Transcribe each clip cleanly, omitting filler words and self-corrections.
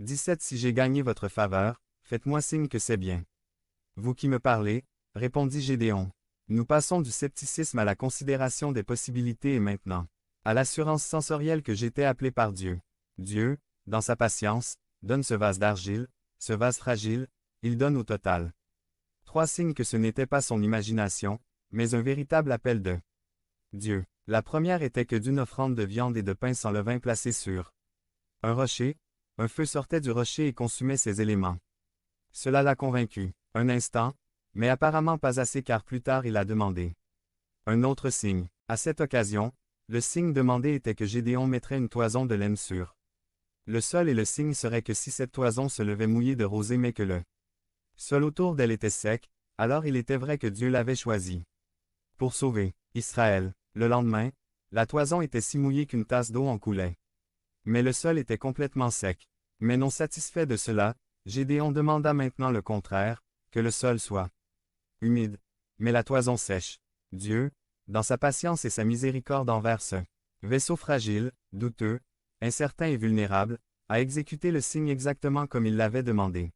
17 Si j'ai gagné votre faveur, faites-moi signe que c'est bien. Vous qui me parlez, répondit Gédéon. Nous passons du scepticisme à la considération des possibilités et maintenant, à l'assurance sensorielle que j'étais appelé par Dieu. Dieu, dans sa patience, donne ce vase d'argile, ce vase fragile, il donne au total. 3 signes que ce n'était pas son imagination, mais un véritable appel de Dieu. La première était que d'une offrande de viande et de pain sans levain placée sur un rocher, un feu sortait du rocher et consumait ses éléments. Cela l'a convaincu, un instant, mais apparemment pas assez car plus tard il a demandé un autre signe. À cette occasion, le signe demandé était que Gédéon mettrait une toison de laine sur le sol et le signe serait que si cette toison se levait mouillée de rosée mais que le sol autour d'elle était sec, alors il était vrai que Dieu l'avait choisi pour sauver Israël. Le lendemain, la toison était si mouillée qu'une tasse d'eau en coulait. Mais le sol était complètement sec. Mais non satisfait de cela, Gédéon demanda maintenant le contraire, que le sol soit humide, mais la toison sèche. Dieu, dans sa patience et sa miséricorde envers ce vaisseau fragile, douteux, incertain et vulnérable, a exécuté le signe exactement comme il l'avait demandé.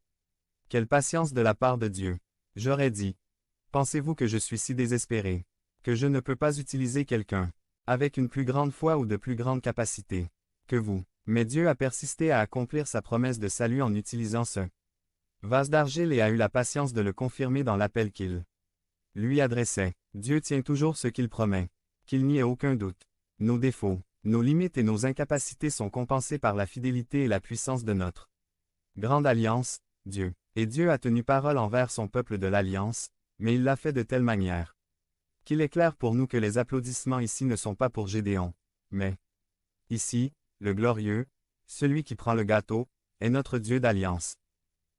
Quelle patience de la part de Dieu! J'aurais dit. Pensez-vous que je suis si désespéré, que je ne peux pas utiliser quelqu'un avec une plus grande foi ou de plus grandes capacités que vous? Mais Dieu a persisté à accomplir sa promesse de salut en utilisant ce vase d'argile et a eu la patience de le confirmer dans l'appel qu'il lui adressait. Dieu tient toujours ce qu'il promet. Qu'il n'y ait aucun doute. Nos défauts, nos limites et nos incapacités sont compensés par la fidélité et la puissance de notre grande alliance, Dieu. Et Dieu a tenu parole envers son peuple de l'alliance, mais il l'a fait de telle manière qu'il est clair pour nous que les applaudissements ici ne sont pas pour Gédéon, mais ici, le glorieux, celui qui prend le gâteau, est notre Dieu d'alliance.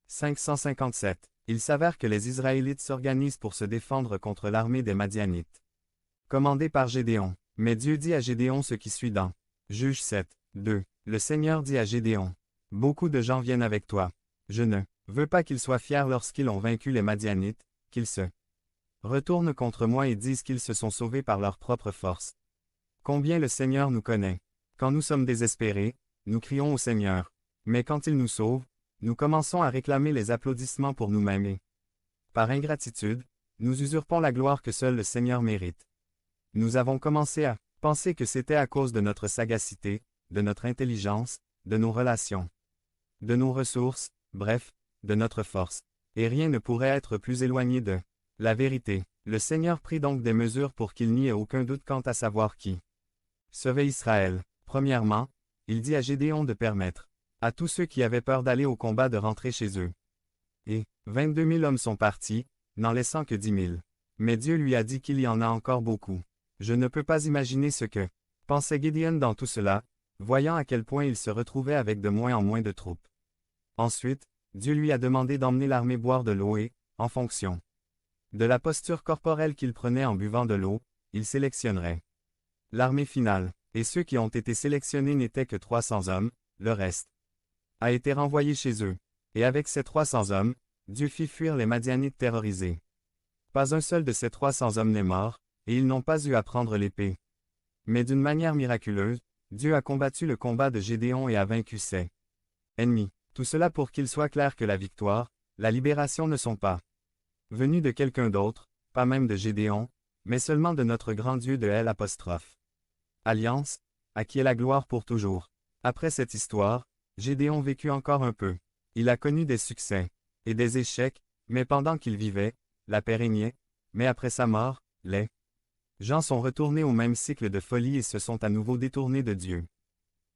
557. Il s'avère que les Israélites s'organisent pour se défendre contre l'armée des Madianites, commandée par Gédéon. Mais Dieu dit à Gédéon ce qui suit dans Juges 7, 2. Le Seigneur dit à Gédéon, « Beaucoup de gens viennent avec toi. Je ne veux pas qu'ils soient fiers lorsqu'ils ont vaincu les Madianites, qu'ils se retournent contre moi et disent qu'ils se sont sauvés par leur propre force. Combien le Seigneur nous connaît. Quand nous sommes désespérés, nous crions au Seigneur. Mais quand il nous sauve, nous commençons à réclamer les applaudissements pour nous-mêmes et, par ingratitude, nous usurpons la gloire que seul le Seigneur mérite. Nous avons commencé à penser que c'était à cause de notre sagacité, de notre intelligence, de nos relations, de nos ressources, bref, de notre force. Et rien ne pourrait être plus éloigné de la vérité. Le Seigneur prit donc des mesures pour qu'il n'y ait aucun doute quant à savoir qui sauvait Israël. Premièrement, il dit à Gédéon de permettre à tous ceux qui avaient peur d'aller au combat de rentrer chez eux. Et 22 000 hommes sont partis, n'en laissant que 10 000. Mais Dieu lui a dit qu'il y en a encore beaucoup. Je ne peux pas imaginer ce que pensait Gédéon dans tout cela, voyant à quel point il se retrouvait avec de moins en moins de troupes. Ensuite, Dieu lui a demandé d'emmener l'armée boire de l'eau et, en fonction de la posture corporelle qu'il prenait en buvant de l'eau, il sélectionnerait l'armée finale. Et ceux qui ont été sélectionnés n'étaient que 300 hommes, le reste a été renvoyé chez eux. Et avec ces 300 hommes, Dieu fit fuir les Madianites terrorisés. Pas un seul de ces 300 hommes n'est mort, et ils n'ont pas eu à prendre l'épée. Mais d'une manière miraculeuse, Dieu a combattu le combat de Gédéon et a vaincu ses ennemis. Tout cela pour qu'il soit clair que la victoire, la libération ne sont pas venues de quelqu'un d'autre, pas même de Gédéon, mais seulement de notre grand Dieu de L'. Alliance, à qui est la gloire pour toujours. Après cette histoire, Gédéon vécut encore un peu. Il a connu des succès et des échecs, mais pendant qu'il vivait, la paix régnait, mais après sa mort, les gens sont retournés au même cycle de folie et se sont à nouveau détournés de Dieu.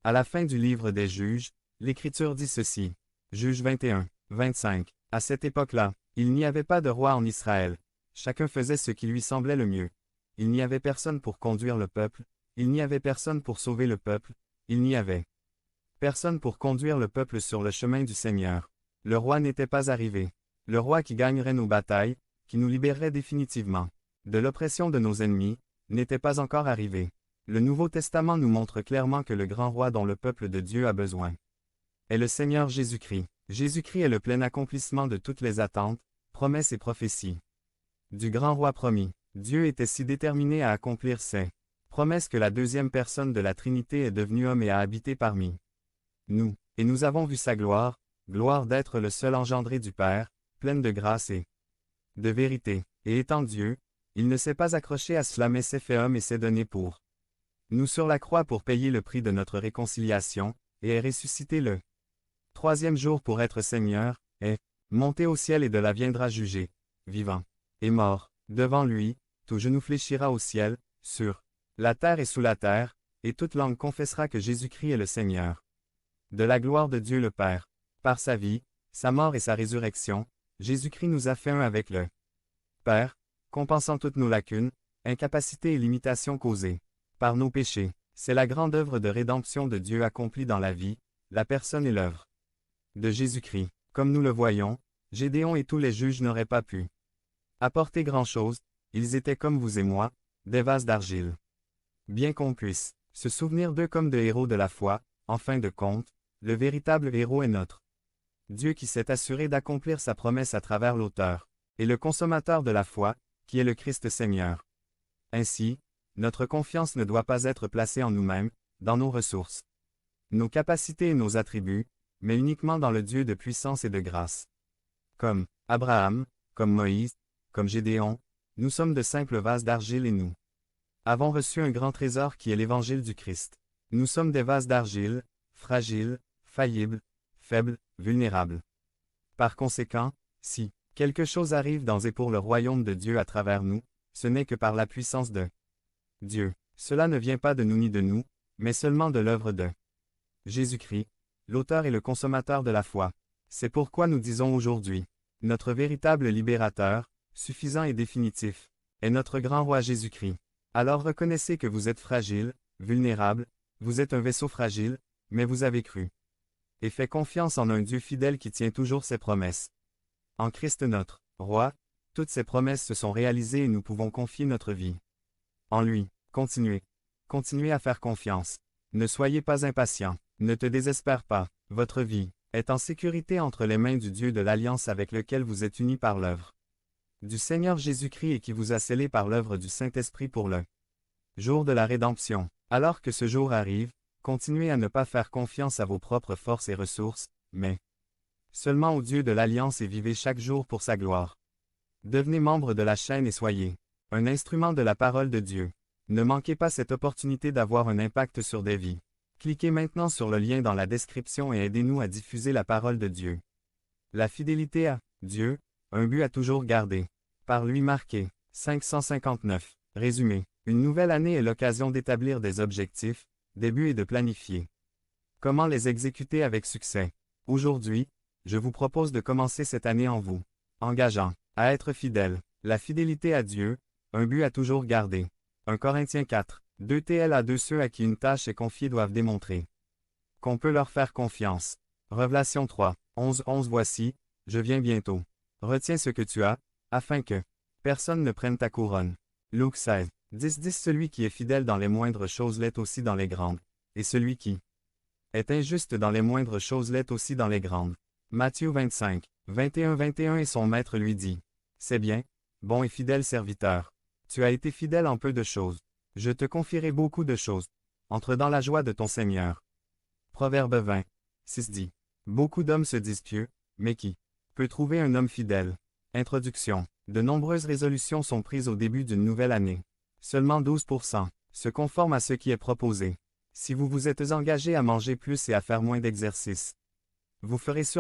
À la fin du livre des Juges, l'Écriture dit ceci. Juges 21, 25. À cette époque-là, il n'y avait pas de roi en Israël. Chacun faisait ce qui lui semblait le mieux. Il n'y avait personne pour conduire le peuple, il n'y avait personne pour sauver le peuple, il n'y avait personne pour conduire le peuple sur le chemin du Seigneur. Le roi n'était pas arrivé. Le roi qui gagnerait nos batailles, qui nous libérerait définitivement de l'oppression de nos ennemis, n'était pas encore arrivé. Le Nouveau Testament nous montre clairement que le grand roi dont le peuple de Dieu a besoin est le Seigneur Jésus-Christ. Jésus-Christ est le plein accomplissement de toutes les attentes, promesses et prophéties du grand roi promis. Dieu était si déterminé à accomplir ses promesses que la deuxième personne de la Trinité est devenue homme et a habité parmi nous. Et nous avons vu sa gloire, gloire d'être le seul engendré du Père, pleine de grâce et de vérité. Et étant Dieu, il ne s'est pas accroché à cela mais s'est fait homme et s'est donné pour nous sur la croix pour payer le prix de notre réconciliation, et est ressuscité le troisième jour pour être Seigneur, est monté au ciel et de là viendra juger, vivant et mort. Devant lui, tout genou fléchira au ciel, sur la terre et sous la terre, et toute langue confessera que Jésus-Christ est le Seigneur. De la gloire de Dieu le Père. Par sa vie, sa mort et sa résurrection, Jésus-Christ nous a fait un avec le Père, compensant toutes nos lacunes, incapacités et limitations causées par nos péchés. C'est la grande œuvre de rédemption de Dieu accomplie dans la vie, la personne et l'œuvre de Jésus-Christ. Comme nous le voyons, Gédéon et tous les juges n'auraient pas pu apporter grand-chose, ils étaient comme vous et moi, des vases d'argile. Bien qu'on puisse se souvenir d'eux comme de héros de la foi, en fin de compte, le véritable héros est notre Dieu qui s'est assuré d'accomplir sa promesse à travers l'auteur et le consommateur de la foi, qui est le Christ Seigneur. Ainsi, notre confiance ne doit pas être placée en nous-mêmes, dans nos ressources, nos capacités et nos attributs, mais uniquement dans le Dieu de puissance et de grâce. Comme Abraham, comme Moïse, comme Gédéon, nous sommes de simples vases d'argile et nous avons reçu un grand trésor qui est l'évangile du Christ. Nous sommes des vases d'argile, fragiles, faillibles, faibles, vulnérables. Par conséquent, si quelque chose arrive dans et pour le royaume de Dieu à travers nous, ce n'est que par la puissance de Dieu. Cela ne vient pas de nous ni de nous, mais seulement de l'œuvre de Jésus-Christ, l'auteur et le consommateur de la foi. C'est pourquoi nous disons aujourd'hui, notre véritable libérateur, suffisant et définitif, est notre grand roi Jésus-Christ. Alors reconnaissez que vous êtes fragile, vulnérable, vous êtes un vaisseau fragile, mais vous avez cru. Et fait confiance en un Dieu fidèle qui tient toujours ses promesses. En Christ notre roi, toutes ses promesses se sont réalisées et nous pouvons confier notre vie en lui. Continuez. Continuez à faire confiance. Ne soyez pas impatient. Ne te désespère pas. Votre vie est en sécurité entre les mains du Dieu de l'Alliance avec lequel vous êtes unis par l'œuvre du Seigneur Jésus-Christ et qui vous a scellé par l'œuvre du Saint-Esprit pour le jour de la rédemption. Alors que ce jour arrive, continuez à ne pas faire confiance à vos propres forces et ressources, mais seulement au Dieu de l'Alliance et vivez chaque jour pour sa gloire. Devenez membre de la chaîne et soyez un instrument de la parole de Dieu. Ne manquez pas cette opportunité d'avoir un impact sur des vies. Cliquez maintenant sur le lien dans la description et aidez-nous à diffuser la parole de Dieu. La fidélité à Dieu, un but à toujours garder. Par lui marqué. 559. Résumé. Une nouvelle année est l'occasion d'établir des objectifs, des buts et de planifier comment les exécuter avec succès. Aujourd'hui, je vous propose de commencer cette année en vous engageant à être fidèle. La fidélité à Dieu, un but à toujours garder. 1 Corinthiens 4. 2 TL à 2 ceux à qui une tâche est confiée doivent démontrer qu'on peut leur faire confiance. Révélation 3. 11 Voici, je viens bientôt. Retiens ce que tu as, afin que personne ne prenne ta couronne. Luc 16. 10 Celui qui est fidèle dans les moindres choses l'est aussi dans les grandes, et celui qui est injuste dans les moindres choses l'est aussi dans les grandes. Matthieu 25. 21 Et son maître lui dit, c'est bien, bon et fidèle serviteur. Tu as été fidèle en peu de choses. Je te confierai beaucoup de choses. Entre dans la joie de ton Seigneur. Proverbe 20. 6 dit. Beaucoup d'hommes se disent pieux, mais qui peut trouver un homme fidèle? Introduction. De nombreuses résolutions sont prises au début d'une nouvelle année. Seulement 12% se conforment à ce qui est proposé. Si vous vous êtes engagé à manger plus et à faire moins d'exercice, vous ferez sûrement